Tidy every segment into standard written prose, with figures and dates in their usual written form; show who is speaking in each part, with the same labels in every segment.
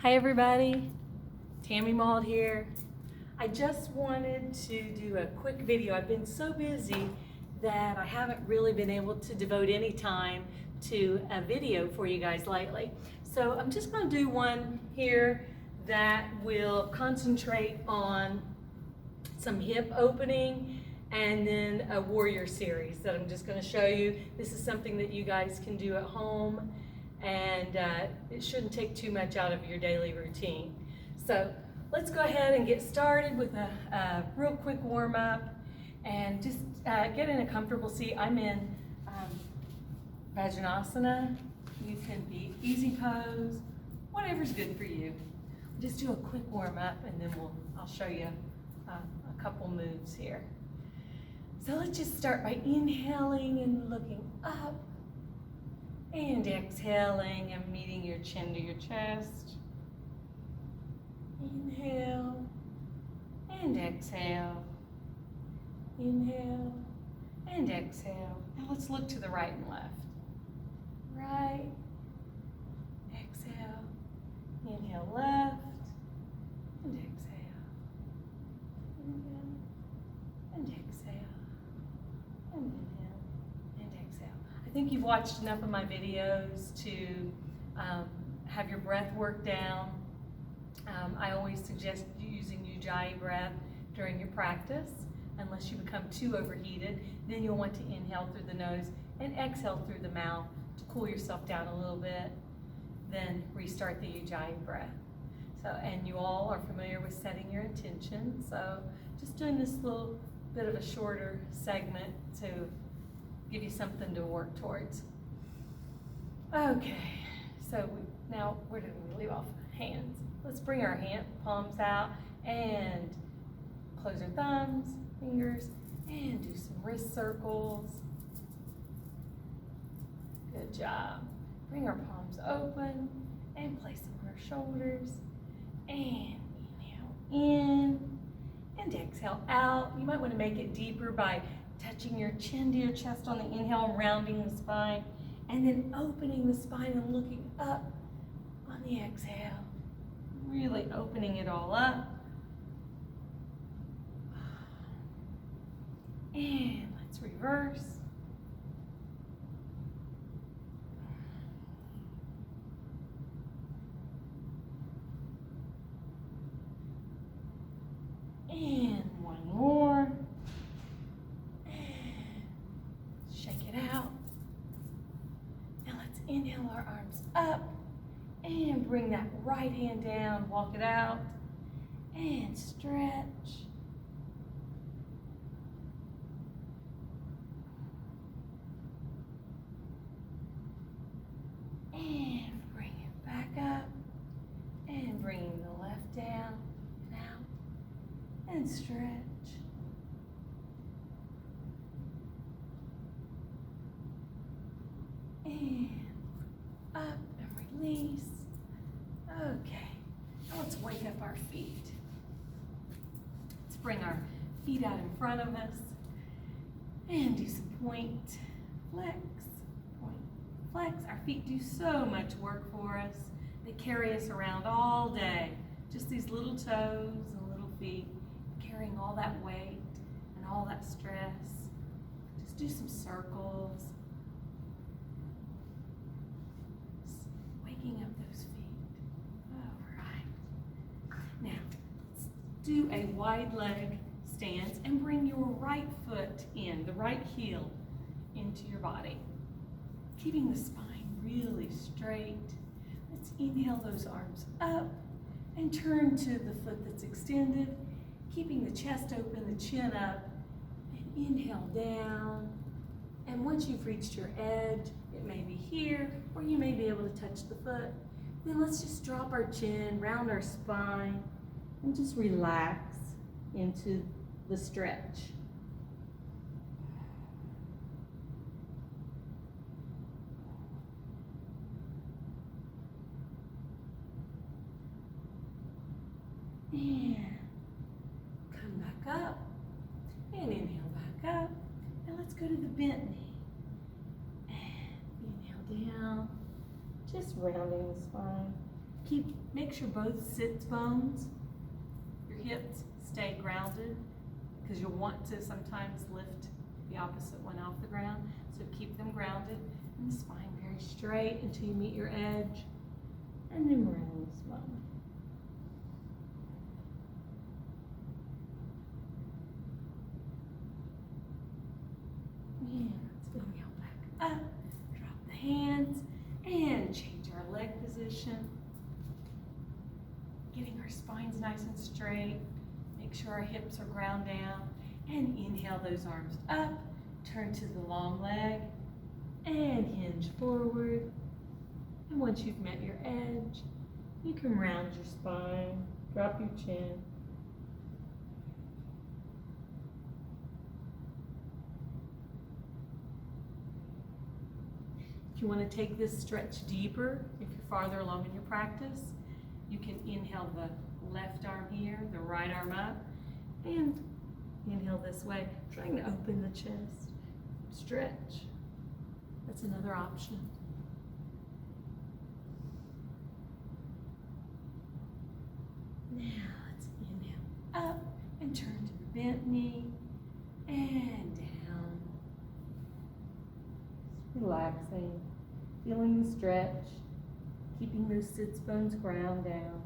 Speaker 1: Hi everybody, Tammy Mauld here. I just wanted to do a quick video. I've been so busy that I haven't really been able to devote any time to a video for you guys lately. So I'm just going to do one here that will concentrate on some hip opening and then a warrior series that I'm just going to show you. This is something that you guys can do at home, and it shouldn't take too much out of your daily routine. So let's go ahead and get started with a real quick warm-up and just get in a comfortable seat. I'm in Vajranasana. You can be easy pose, whatever's good for you. Just do a quick warm-up and then I'll show you a couple moves here. So let's just start by inhaling and looking up, and exhaling and meeting your chin to your chest. Inhale and exhale. Inhale and exhale. Now let's look to the right and left. Right, exhale, inhale left, and exhale. Inhale and exhale, and inhale and exhale. I think you've watched enough of my videos to have your breath work down. I always suggest using Ujjayi breath during your practice, unless you become too overheated. Then you'll want to inhale through the nose and exhale through the mouth to cool yourself down a little bit. Then restart the Ujjayi breath. So, and you all are familiar with setting your intention. So just doing this little bit of a shorter segment to give you something to work towards. Okay, so now where did we leave off? Hands. Let's bring our hand palms out and close our thumbs, fingers, and do some wrist circles. Good job. Bring our palms open and place them on our shoulders. And inhale in and exhale out. You might want to make it deeper by touching your chin to your chest on the inhale and rounding the spine, and then opening the spine and looking up on the exhale. Really opening it all up. And let's reverse. And one more. Shake it out. Now let's inhale our arms up and bring that right hand down, walk it out, and stretch. And bring it back up, and bringing the left down and out, and stretch. And up and release. Okay, now let's wake up our feet. Let's bring our feet out in front of us and do some point, flex, point, flex. Our feet do so much work for us. They carry us around all day. Just these little toes and little feet carrying all that weight and all that stress. Just do some circles. Just waking up those feet. Now, let's do a wide leg stance and bring your right foot in, the right heel into your body. Keeping the spine really straight. Let's inhale those arms up and turn to the foot that's extended, keeping the chest open, the chin up, and inhale down. And once you've reached your edge, it may be here, or you may be able to touch the foot. Then let's just drop our chin, round our spine, and just relax into the stretch. And come back up, and inhale back up. Now let's go to the bent knee. And inhale down, just rounding the spine, Make sure both sits bones, your hips, stay grounded, because you'll want to sometimes lift the opposite one off the ground. So keep them grounded and the spine very straight until you meet your edge, and then round the spine. Yeah, let's inhale back up, drop the hands, and change our leg position. Getting our spines nice and straight. Make sure our hips are ground down. And inhale those arms up, turn to the long leg, and hinge forward. And once you've met your edge, you can round your spine, drop your chin. If you want to take this stretch deeper, if you're farther along in your practice, you can inhale the left arm here, the right arm up, and inhale this way, trying to open the chest. Stretch. That's another option. Now let's inhale up and turn to the bent knee and down. Just relaxing, feeling the stretch, keeping those sits bones ground down.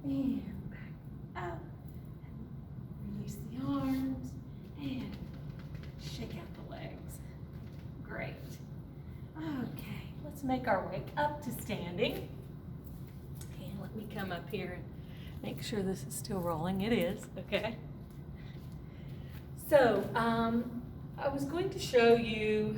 Speaker 1: And back up, and release the arms, and shake out the legs. Great. Okay, let's make our way up to standing. And let me come up here and make sure this is still rolling. It is, okay. So, I was going to show you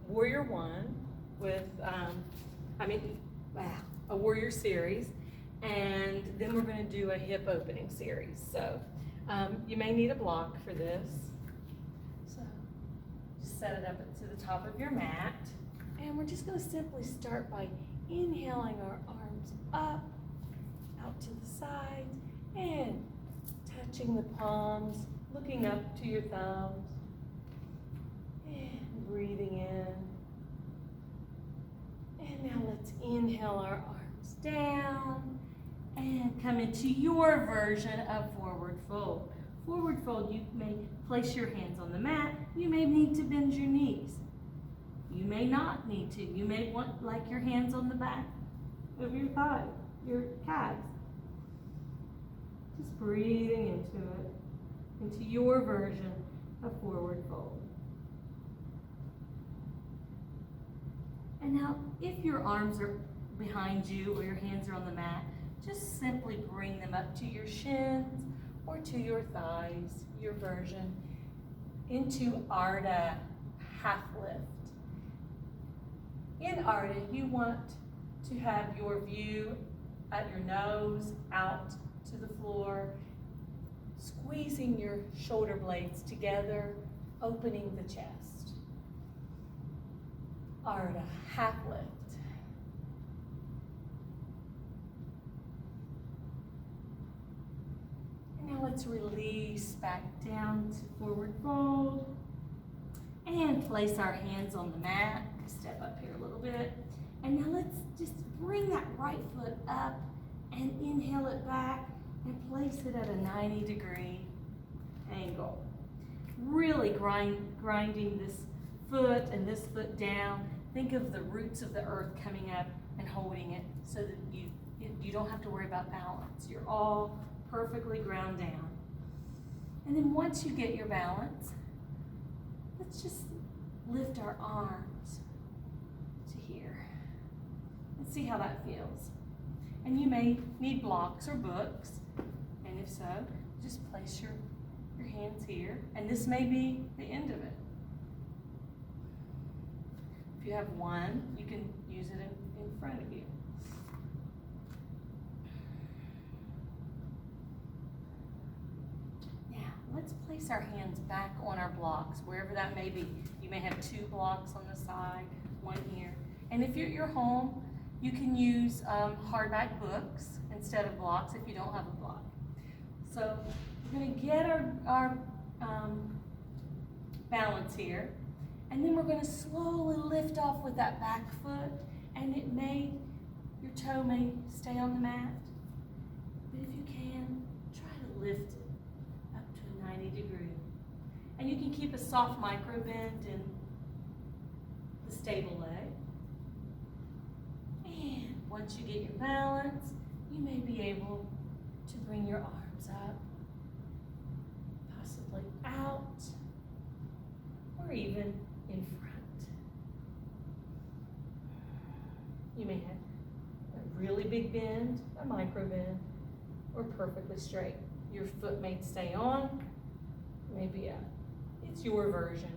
Speaker 1: Warrior One with, a Warrior series. And then we're going to do a hip opening series. So you may need a block for this. So just set it up to the top of your mat. And we're just going to simply start by inhaling our arms up, out to the sides, and touching the palms, looking up to your thumbs, and breathing in. And now let's inhale our arms down. And come into your version of forward fold. Forward fold, you may place your hands on the mat. You may need to bend your knees. You may not need to. You may want like your hands on the back of your thigh, your calves. Just breathing into your version of forward fold. And now, if your arms are behind you or your hands are on the mat, just simply bring them up to your shins or to your thighs, your version, into Ardha half lift. In Ardha, you want to have your view at your nose, out to the floor, squeezing your shoulder blades together, opening the chest. Ardha half lift. Now let's release back down to forward fold and place our hands on the mat. Step up here a little bit. And now let's just bring that right foot up and inhale it back and place it at a 90-degree angle. Really grinding this foot and this foot down. Think of the roots of the earth coming up and holding it so that you don't have to worry about balance. You're all perfectly ground down. And then once you get your balance, let's just lift our arms to here and see how that feels. And you may need blocks or books, and if so, just place your hands here, and this may be the end of it. If you have one, you can use it in front of you. Let's place our hands back on our blocks, wherever that may be. You may have 2 blocks on the side, 1 here. And if you're at your home, you can use hardback books instead of blocks if you don't have a block. So we're going to get our balance here. And then we're going to slowly lift off with that back foot, and your toe may stay on the mat. But if you can, try to lift it up to a 90 degree. And you can keep a soft micro bend in the stable leg. And once you get your balance, you may be able to bring your arms up, possibly out, or even in front. You may have a really big bend, a micro bend, or perfectly straight. Your foot may stay on, maybe out. It's your version.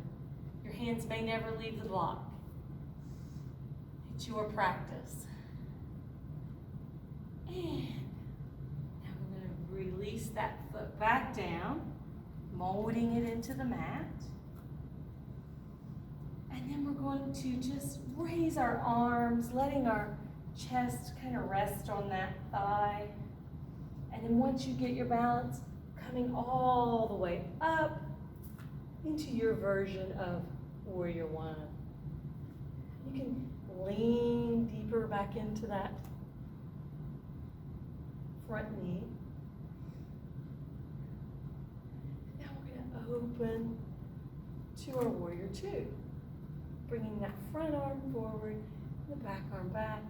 Speaker 1: Your hands may never leave the block. It's your practice. And now we're going to release that foot back down, molding it into the mat. And then we're going to just raise our arms, letting our chest kind of rest on that thigh. And then once you get your balance, coming all the way up into your version of Warrior One. You can lean deeper back into that front knee. Now we're going to open to our Warrior Two. Bringing that front arm forward, the back arm back,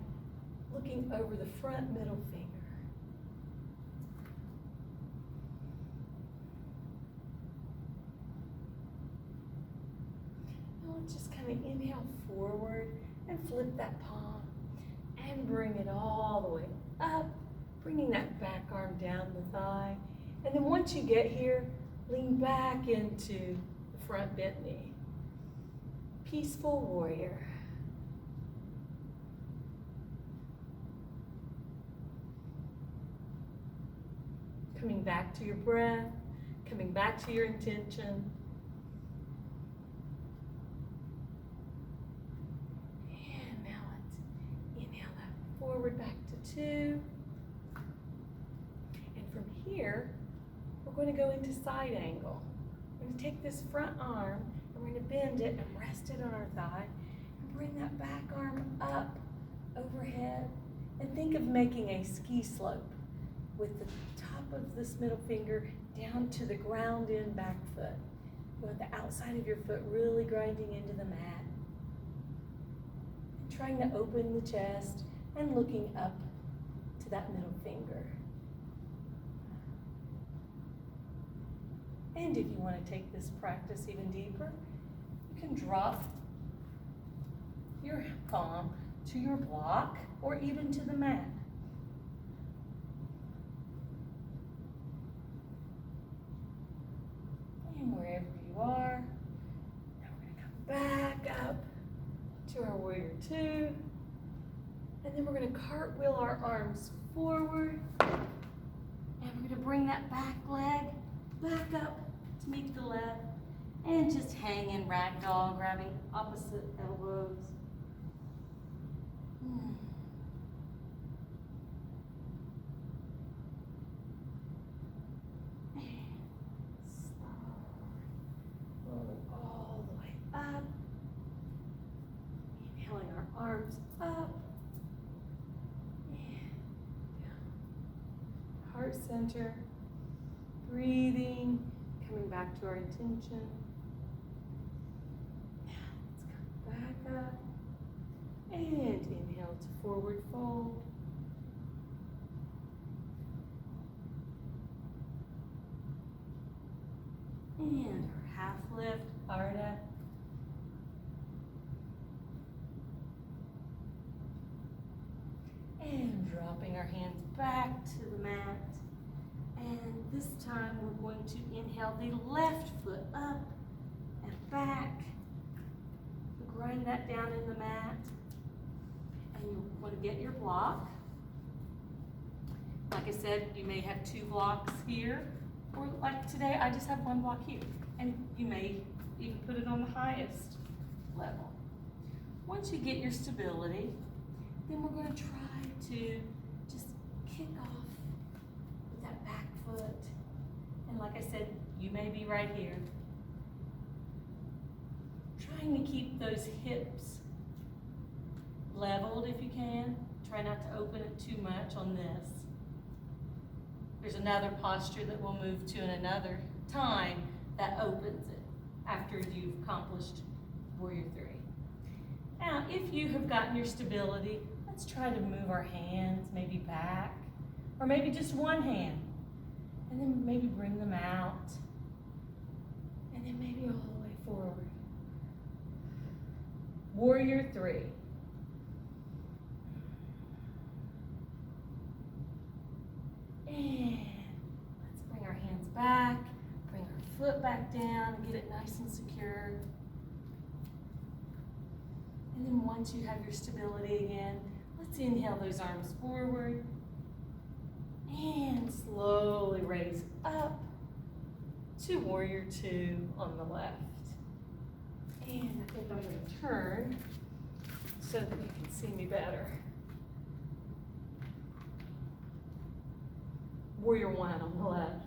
Speaker 1: looking over the front middle finger. Now let's just kind of inhale forward and flip that palm and bring it all the way up, bringing that back arm down the thigh. And then once you get here, lean back into the front bent knee. Peaceful warrior. Coming back to your breath, coming back to your intention. And now let's inhale that forward back to 2. And from here, we're going to go into side angle. We're going to take this front arm, we're going to bend it and rest it on our thigh and bring that back arm up overhead and think of making a ski slope with the top of this middle finger down to the ground in back foot. You want the outside of your foot really grinding into the mat. And trying to open the chest and looking up to that middle finger. And if you want to take this practice even deeper, you can drop your palm to your block or even to the mat. And wherever you are, now we're going to come back up to our Warrior Two. And then we're going to cartwheel our arms forward. And we're going to bring that back leg back up to meet the left. And just hang in ragdoll, grabbing opposite elbows. And slowly rolling all the way up. Inhaling our arms up. And down. Heart center. Breathing. Coming back to our intention. Back up, and inhale to forward fold. And our half lift, Ardha. And dropping our hands back to the mat. And this time we're going to inhale the left foot up and back. Grind that down in the mat. And you want to get your block. Like I said, you may have 2 blocks here. Or like today, I just have 1 block here. And you may even put it on the highest level. Once you get your stability, then we're going to try to just kick off with that back foot. And like I said, you may be right here. Trying trying to keep those hips leveled if you can. Try not to open it too much on this. There's another posture that we'll move to in another time that opens it after you've accomplished Warrior Three. Now, if you have gotten your stability, let's try to move our hands maybe back, or maybe just one hand, and then maybe bring them out, and then maybe all the way forward. Warrior Three. And let's bring our hands back, bring our foot back down, and get it nice and secure. And then once you have your stability again, let's inhale those arms forward and slowly raise up to Warrior Two on the left. And I think I'm going to turn so that you can see me better. Warrior One on the left.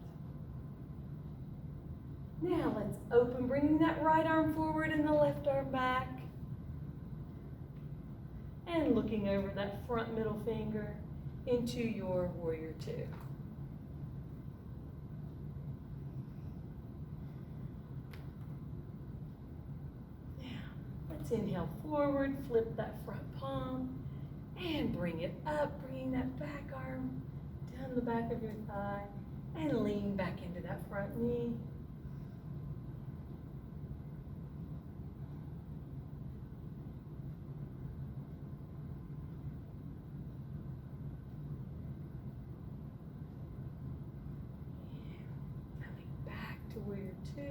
Speaker 1: Now let's open, bringing that right arm forward and the left arm back. And looking over that front middle finger into your Warrior Two. Now, let's inhale forward, flip that front palm, and bring it up, bringing that back arm down the back of your thigh, and lean back into that front knee. Warrior Two.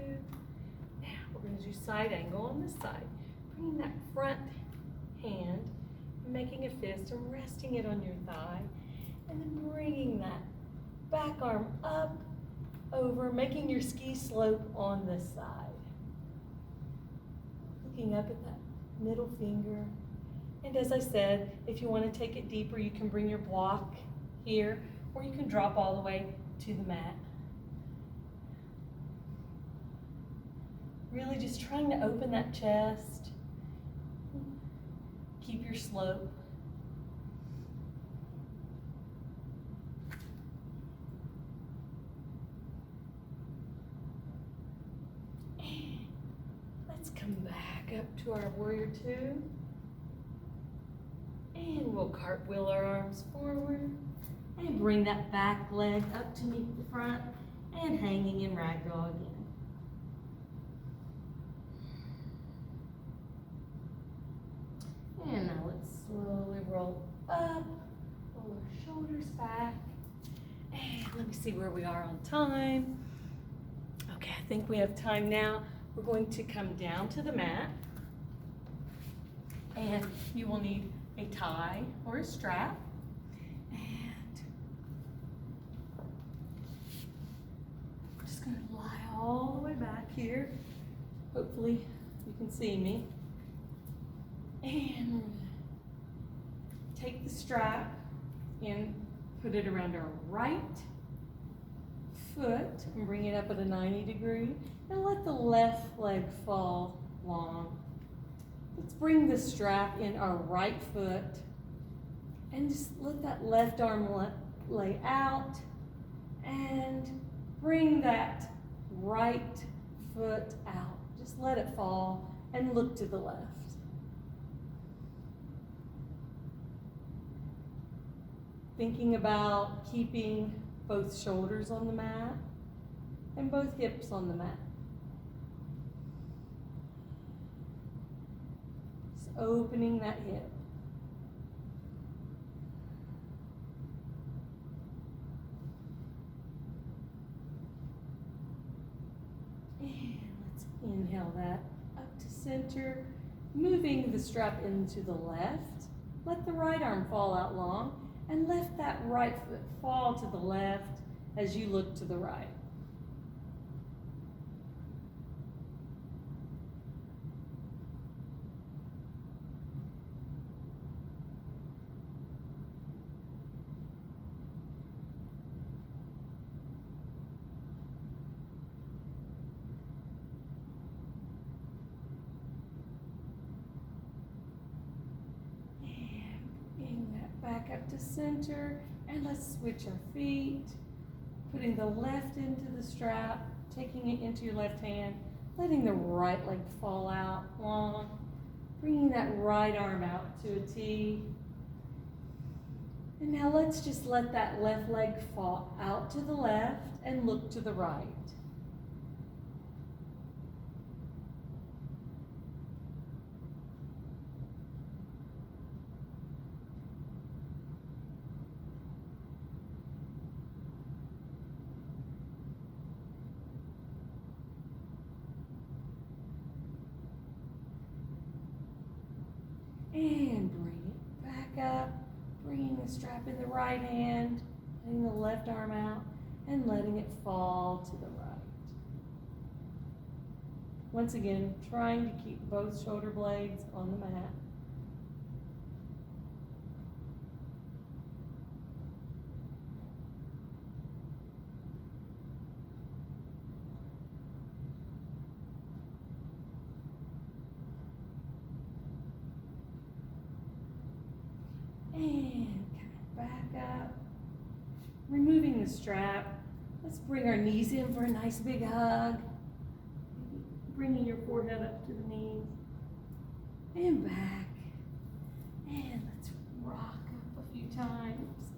Speaker 1: Now we're going to do side angle on this side. Bringing that front hand, making a fist and resting it on your thigh, and then bringing that back arm up, over, making your ski slope on this side. Looking up at that middle finger. And as I said, if you want to take it deeper, you can bring your block here, or you can drop all the way to the mat. Really just trying to open that chest. Keep your slope. And let's come back up to our Warrior Two. And we'll cartwheel our arms forward and bring that back leg up to meet the front and hanging in ragdoll again. And now let's slowly roll up, roll our shoulders back. And let me see where we are on time. Okay, I think we have time now. We're going to come down to the mat. And you will need a tie or a strap. And I'm just going to lie all the way back here. Hopefully you can see me. And take the strap and put it around our right foot and bring it up at a 90 degree and let the left leg fall long. Let's bring the strap in our right foot and just let that left arm lay out and bring that right foot out. Just let it fall and look to the left. Thinking about keeping both shoulders on the mat and both hips on the mat. Just opening that hip. And let's inhale that up to center, moving the strap into the left. Let the right arm fall out long. And let that right foot fall to the left as you look to the right. back up to center, and let's switch our feet. Putting the left into the strap, taking it into your left hand, letting the right leg fall out long, bringing that right arm out to a T. And now let's just let that left leg fall out to the left and look to the right. And bring it back up, bringing the strap in the right hand, letting the left arm out, and letting it fall to the right. Once again, trying to keep both shoulder blades on the mat. And coming back up, removing the strap. Let's bring our knees in for a nice big hug. Bringing your forehead up to the knees. And back. And let's rock up a few times.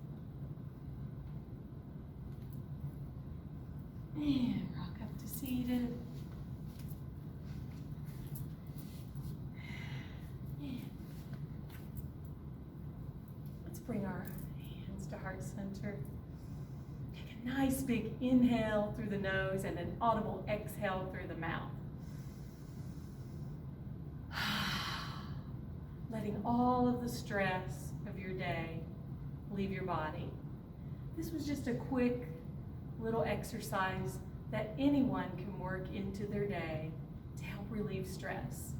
Speaker 1: And rock up to seated. Bring our hands to heart center. Take a nice big inhale through the nose and an audible exhale through the mouth. Letting all of the stress of your day leave your body. This was just a quick little exercise that anyone can work into their day to help relieve stress.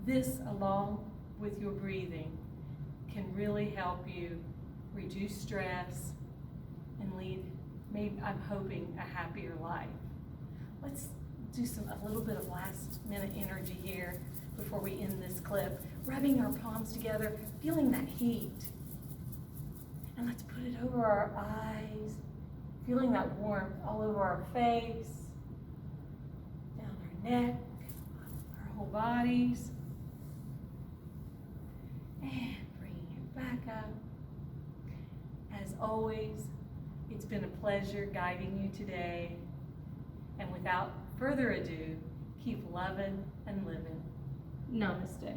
Speaker 1: This, along with your breathing, can really help you reduce stress and lead, maybe I'm hoping, a happier life. Let's do a little bit of last minute energy here before we end this clip. Rubbing our palms together, feeling that heat. And let's put it over our eyes, feeling that warmth all over our face, down our neck, our whole bodies. And back up. As always, it's been a pleasure guiding you today. And without further ado, keep loving and living. Namaste.